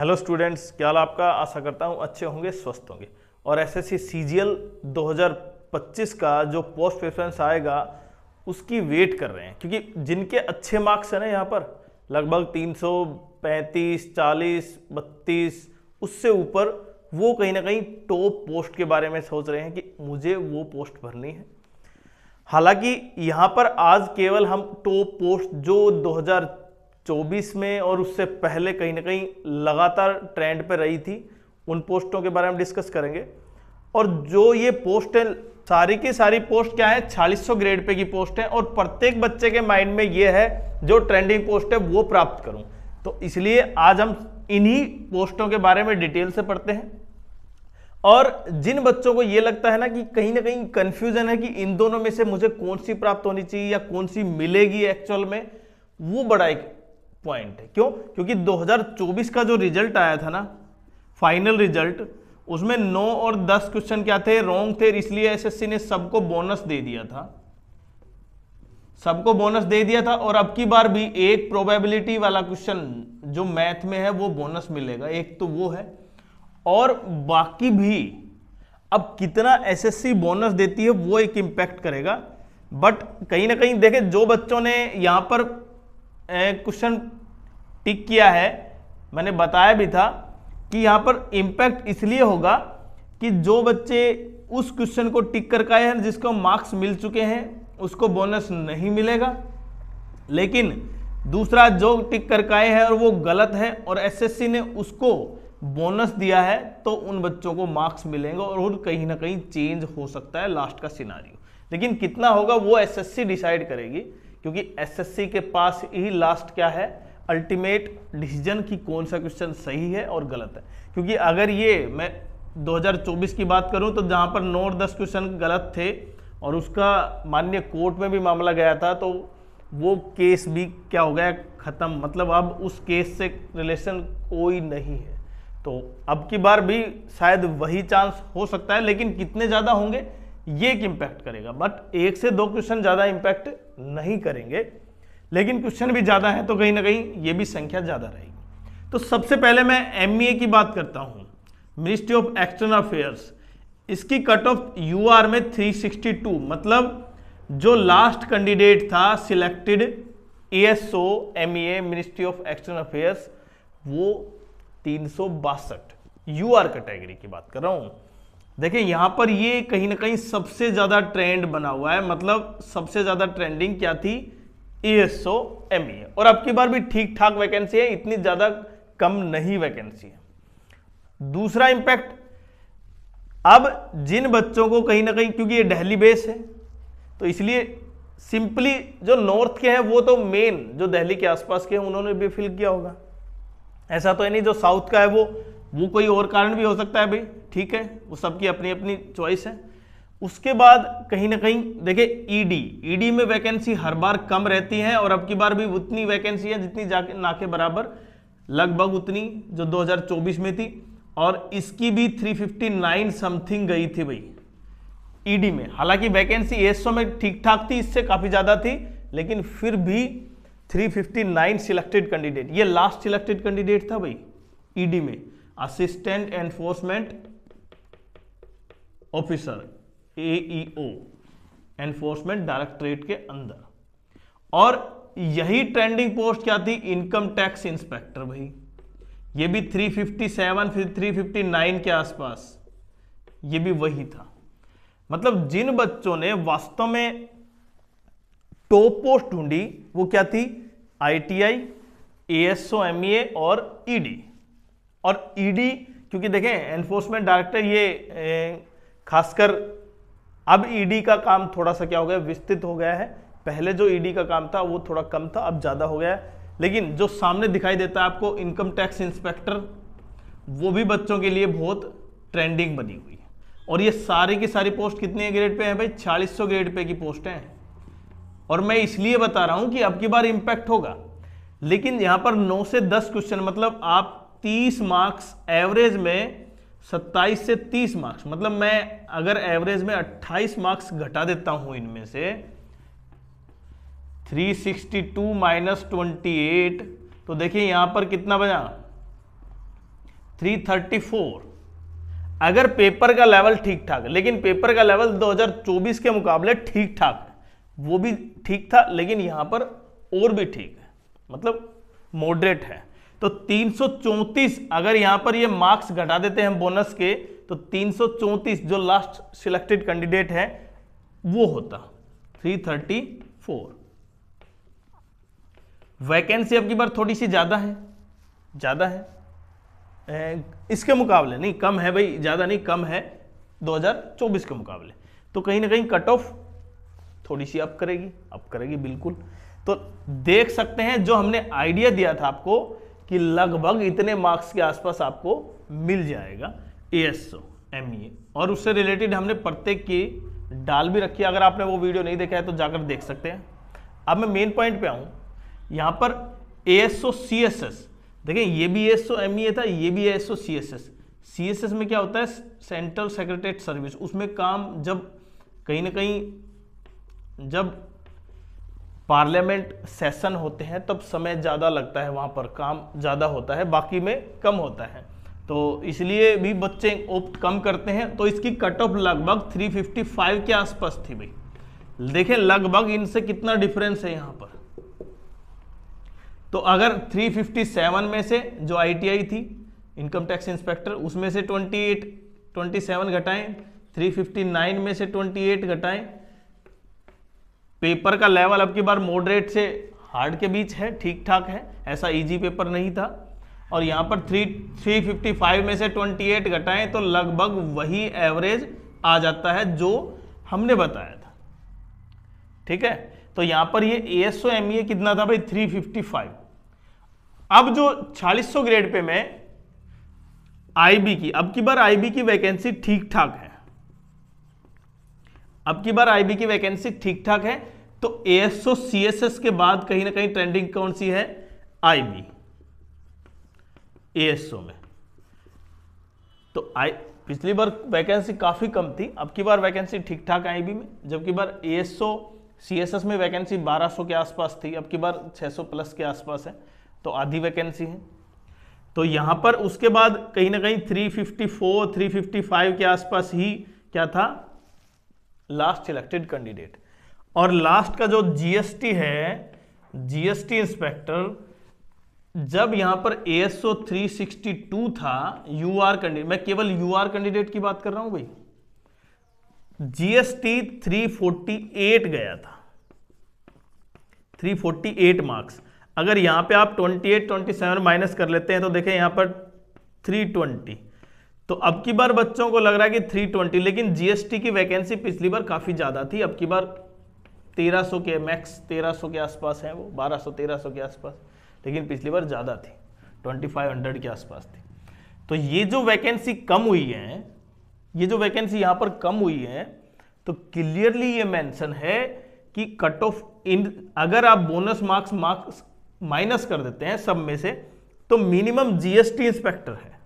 Hello students, क्या हाल आपका। आशा करता हूँ अच्छे होंगे, स्वस्थ होंगे। और एसएससी सीजीएल 2025 का जो पोस्ट प्रेफरेंस आएगा उसकी वेट कर रहे हैं, क्योंकि जिनके अच्छे मार्क्स हैं ना यहाँ पर लगभग 335, 40, 32 उससे ऊपर, वो कहीं ना कहीं टॉप पोस्ट के बारे में सोच रहे हैं कि मुझे वो पोस्ट भरनी है। हालांकि यहाँ पर आज केवल हम टॉप पोस्ट जो 2024 में और उससे पहले कहीं ना कहीं लगातार ट्रेंड पे रही थी उन पोस्टों के बारे में डिस्कस करेंगे। और जो ये पोस्ट है, सारी की सारी पोस्ट क्या है, 4600 ग्रेड पे की पोस्ट है और प्रत्येक बच्चे के माइंड में ये है जो ट्रेंडिंग पोस्ट है वो प्राप्त करूं। तो इसलिए आज हम इन्हीं पोस्टों के बारे में डिटेल से पढ़ते हैं। और जिन बच्चों को ये लगता है ना कहीं कंफ्यूजन है कि इन दोनों में से मुझे कौन सी प्राप्त होनी चाहिए या कौन सी मिलेगी एक्चुअल में, वो बड़ा एक पॉइंट है। क्यों? क्योंकि 2024 का जो रिजल्ट आया था ना, फाइनल रिजल्ट, उसमें 9 और 10 क्वेश्चन क्या थे, रॉन्ग थे। इसलिए एसएससी ने सबको बोनस दे दिया था, सबको बोनस दे दिया था। और अब की बार भी एक प्रोबेबिलिटी वाला क्वेश्चन जो मैथ में है वो बोनस मिलेगा, एक तो वो है। और बाकी भी अब कितना एसएससी बोनस देती है वो एक इंपैक्ट करेगा। बट कहीं ना कहीं देखें, जो बच्चों ने यहां पर क्वेश्चन टिक किया है, मैंने बताया भी था कि यहां पर इंपैक्ट इसलिए होगा कि जो बच्चे उस क्वेश्चन को टिक कर आए हैं जिसको मार्क्स मिल चुके हैं उसको बोनस नहीं मिलेगा। लेकिन दूसरा जो टिक कर आए हैं और वो गलत है और एसएससी ने उसको बोनस दिया है, तो उन बच्चों को मार्क्स मिलेंगे और कहीं ना कहीं चेंज हो सकता है लास्ट का सिनारियो। लेकिन कितना होगा वो एसएससी डिसाइड करेगी, क्योंकि एसएससी के पास ही लास्ट क्या है, अल्टीमेट डिसीजन की कौन सा क्वेश्चन सही है और गलत है। क्योंकि अगर ये मैं 2024 की बात करूं तो जहां पर 9 और 10 क्वेश्चन गलत थे और उसका माननीय कोर्ट में भी मामला गया था, तो वो केस भी क्या हो गया, खत्म। मतलब अब उस केस से रिलेशन कोई नहीं है। तो अब की बार भी शायद वही चांस हो सकता है, लेकिन कितने ज्यादा होंगे ये एक इंपैक्ट करेगा। बट 1 से 2 क्वेश्चन ज्यादा इंपैक्ट नहीं करेंगे, लेकिन क्वेश्चन भी ज्यादा है तो कहीं ना कहीं ये भी संख्या ज्यादा रहेगी। तो सबसे पहले मैं एमईए की बात करता हूं, मिनिस्ट्री ऑफ एक्सटर्नल अफेयर्स। इसकी कट ऑफ यूआर में 362, मतलब जो लास्ट कैंडिडेट था selected ASO MEA ministry of external affairs, वो 362 यूआर कैटेगरी की बात कर रहा हूं। देखिए यहां पर ये कहीं ना कहीं सबसे ज्यादा ट्रेंड बना हुआ है, मतलब सबसे ज्यादा ट्रेंडिंग क्या थी, एएसओ एमईए। और अब की बार भी ठीक ठाक वैकेंसी है, इतनी ज्यादा कम नहीं वैकेंसी है। दूसरा इंपैक्ट, अब जिन बच्चों को कहीं ना कहीं, क्योंकि ये दिल्ली बेस है तो इसलिए सिंपली जो नॉर्थ के हैं वो तो मेन जो दिल्ली के आसपास के हैं उन्होंने भी फिल किया होगा। ऐसा तो है नहीं जो साउथ का है वो कोई और कारण भी हो सकता है भाई, ठीक है, वो सबकी अपनी अपनी चॉइस है। उसके बाद कहीं ना कहीं देखिए ईडी में वैकेंसी हर बार कम रहती है और अब की बार भी उतनी वैकेंसी है जितनी जाके ना के बराबर, लगभग उतनी जो 2024 में थी। और इसकी भी 359 समथिंग गई थी भाई ईडी में। हालांकि वैकेंसी एएसओ में ठीक ठाक थी, इससे काफी ज्यादा थी, लेकिन फिर भी 359 सिलेक्टेड कैंडिडेट, ये लास्ट सिलेक्टेड कैंडिडेट था भाई ईडी में, assistant enforcement officer, AEO, enforcement directorate के अंदर। और यही ट्रेंडिंग पोस्ट क्या थी, इनकम टैक्स इंस्पेक्टर भाई, ये भी 357 फिर 359 के आसपास, ये भी वही था। मतलब जिन बच्चों ने वास्तव में टॉप पोस्ट ढूंढी वो क्या थी, आईटीआई, एएसओ एमईए और ईडी। और ईडी क्योंकि देखें एनफोर्समेंट डायरेक्टर, ये खासकर अब ईडी का काम थोड़ा सा क्या हो गया, विस्तृत हो गया है। पहले जो ईडी का काम था वो थोड़ा कम था, अब ज्यादा हो गया है। लेकिन जो सामने दिखाई देता है आपको इनकम टैक्स इंस्पेक्टर, वो भी बच्चों के लिए बहुत ट्रेंडिंग बनी हुई है। और ये सारी की सारी पोस्ट कितने ग्रेड पे है भाई, 4600 ग्रेड पे की पोस्ट है। और मैं इसलिए बता रहा हूं कि अब की बार इंपैक्ट होगा। लेकिन यहां पर 9 से 10 क्वेश्चन, मतलब आप 30 मार्क्स एवरेज में, 27 से 30 मार्क्स, मतलब मैं अगर एवरेज में 28 मार्क्स घटा देता हूं इनमें से, 362 - 28, तो देखिए यहां पर कितना बना, 334। अगर पेपर का लेवल ठीक ठाक, लेकिन पेपर का लेवल 2024 के मुकाबले ठीक ठाक है, वो भी ठीक था, लेकिन यहां पर और भी ठीक है, मतलब मॉडरेट है। तो 334, अगर यहां पर ये मार्क्स घटा देते हैं बोनस के, तो 334 जो लास्ट सिलेक्टेड कैंडिडेट है वो होता 334। वैकेंसी अब की बार थोड़ी सी ज्यादा है, इसके मुकाबले नहीं, कम है भाई, ज्यादा नहीं, कम है 2024 के मुकाबले। तो कहीं ना कहीं कट ऑफ थोड़ी सी अप करेगी बिल्कुल। तो देख सकते हैं जो हमने आइडिया दिया था आपको कि लगभग इतने मार्क्स के आसपास आपको मिल जाएगा ASO MEA, और उससे रिलेटेड हमने प्रत्येक की डाल भी रखी है। अगर आपने वो वीडियो नहीं देखा है तो जाकर देख सकते हैं। अब मैं मेन पॉइंट पे आऊं, यहां पर ASO CSS, देखिए ये भी ASO MEA था, ये भी ASO CSS में क्या होता है, सेंट्रल सेक्रेटरीट सर्विस, उसमें काम जब कहीं ना कहीं जब पार्लियामेंट सेशन होते हैं तब समय ज़्यादा लगता है, वहाँ पर काम ज़्यादा होता है, बाकी में कम होता है, तो इसलिए भी बच्चे ऑप्ट कम करते हैं। तो इसकी कट ऑफ लगभग 355 के आसपास थी भाई। देखें लगभग इनसे कितना डिफरेंस है यहाँ पर। तो अगर 357 में से जो ITI थी इनकम टैक्स इंस्पेक्टर, उसमें से 27 घटाएं, 359 में से 28 घटाएं, पेपर का लेवल अब की बार मॉडरेट से हार्ड के बीच है, ठीक ठाक है, ऐसा इजी पेपर नहीं था। और यहाँ पर 355 में से 28 घटाएं तो लगभग वही एवरेज आ जाता है जो हमने बताया था, ठीक है। तो यहाँ पर ये ASO MEA कितना था भाई, 355। अब जो 4600 ग्रेड पे मैं IB की, अब की बार IB की वैकेंसी ठीक ठाक है, अब की बार IB की वैकेंसी ठीक ठाक है। तो ASO CSS के बाद कहीं ना कहीं ट्रेंडिंग कौन सी है, IB ASO में। तो पिछली बार वैकेंसी काफी कम थी, अब की बार वैकेंसी ठीक ठाक है IB में, जबकि बार ASO CSS में वैकेंसी 1200 के आसपास थी, अब की बार 600 प्लस के आसपास है, तो आधी वैकेंसी है। तो यहां पर उसके बाद कहीं ना कहीं 354 355 के आसपास ही क्या था, लास्ट सिलेक्टेड कैंडिडेट। और लास्ट का जो GST है, GST इंस्पेक्टर, जब यहां पर ASO 362 था UR कैंडिडेट, मैं केवल UR कैंडिडेट की बात कर रहा हूं भाई, GST 348 गया था, 348 मार्क्स। अगर यहां पे आप 28 27 माइनस कर लेते हैं तो देखें यहां पर 320। तो अब की बार बच्चों को लग रहा है कि 320, लेकिन GST की वैकेंसी पिछली बार काफी ज्यादा थी, अब की बार 1300 के मैक्स 1300 के आसपास है, वो 1200 1300 के आसपास, लेकिन पिछली बार ज्यादा थी, 2500 के आसपास थी। तो ये जो वैकेंसी कम हुई है, ये जो वैकेंसी यहां पर कम हुई है, तो क्लियरली ये मेंशन है कि कट ऑफ इन, अगर आप बोनस मार्क्स माइनस कर देते हैं सब में से, तो मिनिमम GST इंस्पेक्टर है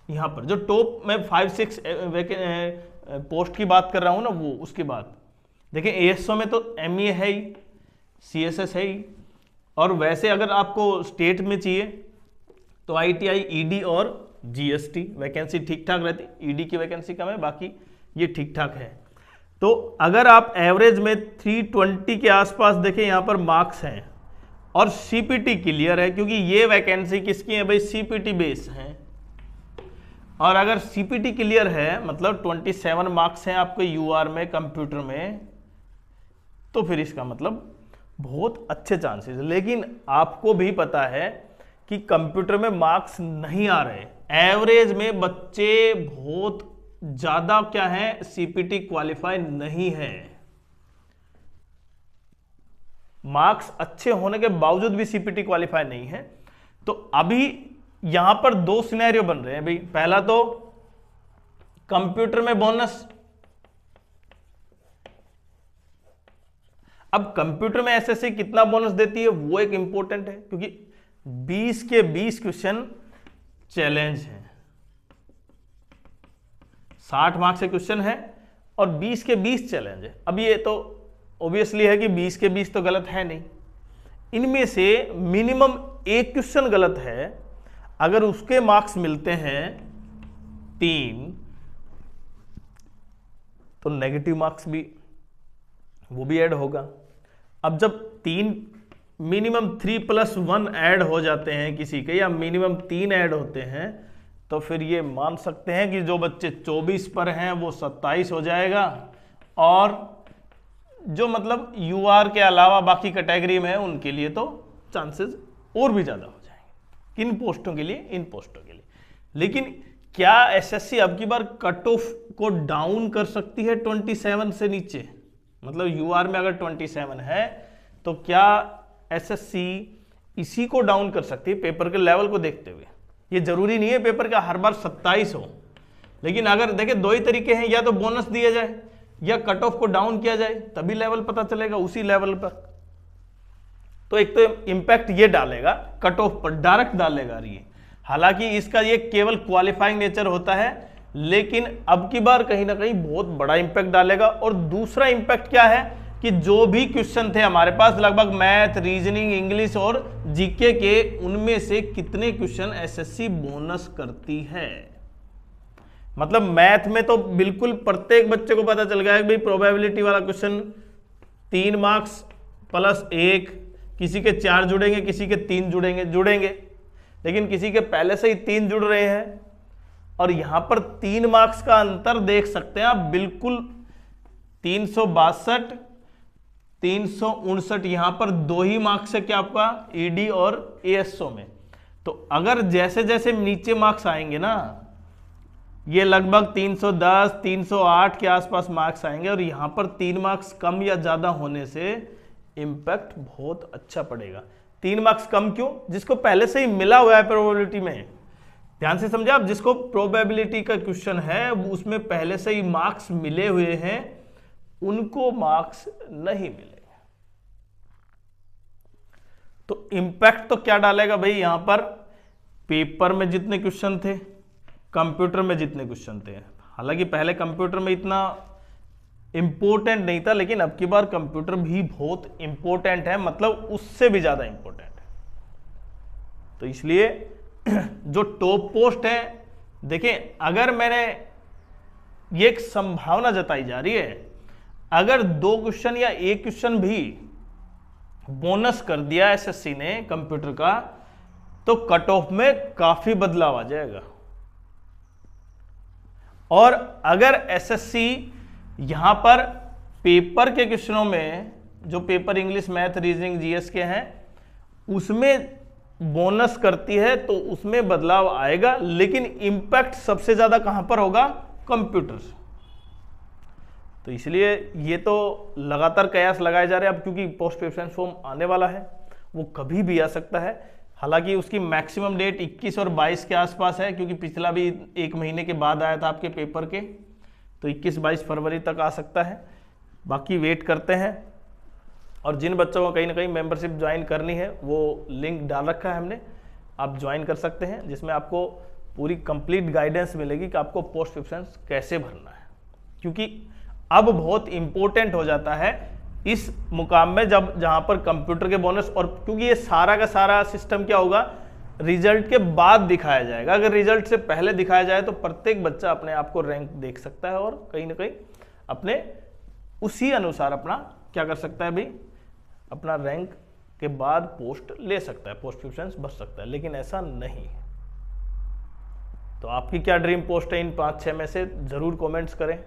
यहां पर, जो टॉप में 5-6 पोस्ट की बात कर रहा हूं ना, वो उसके बाद देखिए ASO में तो MEA है ही, CSS है ही, और वैसे अगर आपको स्टेट में चाहिए तो ITI ED और GST वैकेंसी ठीक ठाक रहती, ED की वैकेंसी कम है, बाकी ये ठीक ठाक है। तो अगर आप एवरेज में 320 के आसपास देखें यहां पर मार्क्स हैं, और CPT क्लियर है, क्योंकि ये वैकेंसी किसकी है भाई, CPT बेस है। और अगर CPT क्लियर है मतलब 27 मार्क्स हैं आपके UR में, कंप्यूटर में, तो फिर इसका मतलब बहुत अच्छे चांसेस। लेकिन आपको भी पता है कि कंप्यूटर में मार्क्स नहीं आ रहे, एवरेज में बच्चे बहुत ज्यादा क्या है, CPT क्वालिफाई नहीं है, मार्क्स अच्छे होने के बावजूद भी CPT क्वालिफाई नहीं है। तो अभी यहां पर दो सिनेरियो बन रहे हैं भाई, पहला तो कंप्यूटर में बोनस, अब कंप्यूटर में SSC कितना बोनस देती है वो एक इंपॉर्टेंट है, क्योंकि 20 के 20 क्वेश्चन चैलेंज है, 60 मार्क्स के क्वेश्चन है और 20 के 20 चैलेंज है। अब ये तो ऑब्वियसली है कि 20 के 20 तो गलत है नहीं, इनमें से मिनिमम एक क्वेश्चन गलत है। अगर उसके मार्क्स मिलते हैं 3, तो नेगेटिव मार्क्स भी वो भी ऐड होगा। अब जब 3 मिनिमम 3+1 ऐड हो जाते हैं किसी के, या मिनिमम 3 ऐड होते हैं, तो फिर ये मान सकते हैं कि जो बच्चे 24 पर हैं वो 27 हो जाएगा, और जो मतलब यूआर के अलावा बाकी कैटेगरी में है उनके लिए तो चांसेस और भी ज़्यादा हो जाएंगे। किन पोस्टों के लिए? इन पोस्टों के लिए। लेकिन क्या एसएससी अब की बार कट ऑफ को डाउन कर सकती है 27 से नीचे? मतलब यूआर में अगर 27 है तो क्या एसएससी इसी को डाउन कर सकती है पेपर के लेवल को देखते हुए? ये जरूरी नहीं है पेपर का हर बार 27 हो, लेकिन अगर देखें 2 ही तरीके हैं, या तो बोनस दिया जाए या कट ऑफ को डाउन किया जाए, तभी लेवल पता चलेगा उसी लेवल पर। तो एक तो इंपैक्ट ये डालेगा कट ऑफ पर, डायरेक्ट डालेगा ये। हालांकि इसका ये केवल क्वालिफाइंग नेचर होता है, लेकिन अब की बार कहीं ना कहीं बहुत बड़ा इंपैक्ट डालेगा। और दूसरा इंपैक्ट क्या है कि जो भी क्वेश्चन थे हमारे पास लगभग मैथ, रीजनिंग, इंग्लिश और जीके के, उनमें से कितने क्वेश्चन एसएससी बोनस करती है। मतलब मैथ में तो बिल्कुल प्रत्येक बच्चे को पता चल गया है कि भाई प्रोबेबिलिटी वाला क्वेश्चन 3 मार्क्स +1, किसी के 4 जुड़ेंगे, किसी के 3 जुड़ेंगे, लेकिन किसी के पहले से ही 3 जुड़ रहे हैं। और यहां पर 3 मार्क्स का अंतर देख सकते हैं आप, बिल्कुल 362, 359, यहां पर 2 ही मार्क्स है क्या आपका ईडी और एएसओ में। तो अगर जैसे जैसे नीचे मार्क्स आएंगे ना, ये लगभग 310, 308 के आसपास मार्क्स आएंगे, और यहां पर 3 मार्क्स कम या ज्यादा होने से इंपैक्ट बहुत अच्छा पड़ेगा। 3 मार्क्स कम क्यों? जिसको पहले से ही मिला हुआ है प्रोबेबिलिटी में, ध्यान से समझे आप, जिसको प्रोबेबिलिटी का क्वेश्चन है उसमें पहले से ही मार्क्स मिले हुए हैं, उनको मार्क्स नहीं मिलेंगे। तो इंपैक्ट तो क्या डालेगा भाई, यहां पर पेपर में जितने क्वेश्चन थे, कंप्यूटर में जितने क्वेश्चन थे। हालांकि पहले कंप्यूटर में इतना इंपॉर्टेंट नहीं था, लेकिन अब की बार कंप्यूटर भी बहुत इंपॉर्टेंट है, मतलब उससे भी ज्यादा इंपॉर्टेंट है। तो इसलिए जो टॉप पोस्ट है, देखें, अगर मैंने ये एक संभावना जताई जा रही है, अगर 2 क्वेश्चन या 1 क्वेश्चन भी बोनस कर दिया एसएससी ने कंप्यूटर का, तो कट ऑफ में काफी बदलाव आ जाएगा। और अगर एसएससी यहां पर पेपर के क्वेश्चनों में, जो paper English, math, reasoning, GS के हैं, उसमें बोनस करती है, तो उसमें बदलाव आएगा, लेकिन इंपैक्ट सबसे ज्यादा कहां पर होगा? कंप्यूटर। तो इसलिए ये तो लगातार कयास लगाए जा रहे हैं अब, क्योंकि पोस्ट प्रेफरेंस फॉर्म आने वाला है, वो कभी भी आ सकता है। हालांकि उसकी मैक्सिमम डेट 21 और 22 के आसपास है, क्योंकि पिछला भी 1 महीने के बाद आया था आपके पेपर के, तो 21-22 फरवरी तक आ सकता है। बाकी वेट करते हैं। और जिन बच्चों को कहीं ना कहीं मेंबरशिप ज्वाइन करनी है, वो लिंक डाल रखा है हमने, आप ज्वाइन कर सकते हैं, जिसमें आपको पूरी कंप्लीट गाइडेंस मिलेगी कि आपको पोस्ट प्रेफरेंस कैसे भरना है। क्योंकि अब बहुत इंपॉर्टेंट हो जाता है इस मुकाम में, जब जहां पर कंप्यूटर के बोनस, और क्योंकि ये सारा का सारा सिस्टम क्या होगा, रिजल्ट के बाद दिखाया जाएगा। अगर रिजल्ट से पहले दिखाया जाए तो प्रत्येक बच्चा अपने आप को रैंक देख सकता है, और कहीं ना कहीं अपने उसी अनुसार अपना क्या कर सकता है भाई, अपना रैंक के बाद पोस्ट ले सकता है, पोस्ट प्रेफरेंस भर सकता है। लेकिन ऐसा नहीं है। तो आपकी क्या ड्रीम पोस्ट है इन 5-6 में से, जरूर कमेंट्स करें।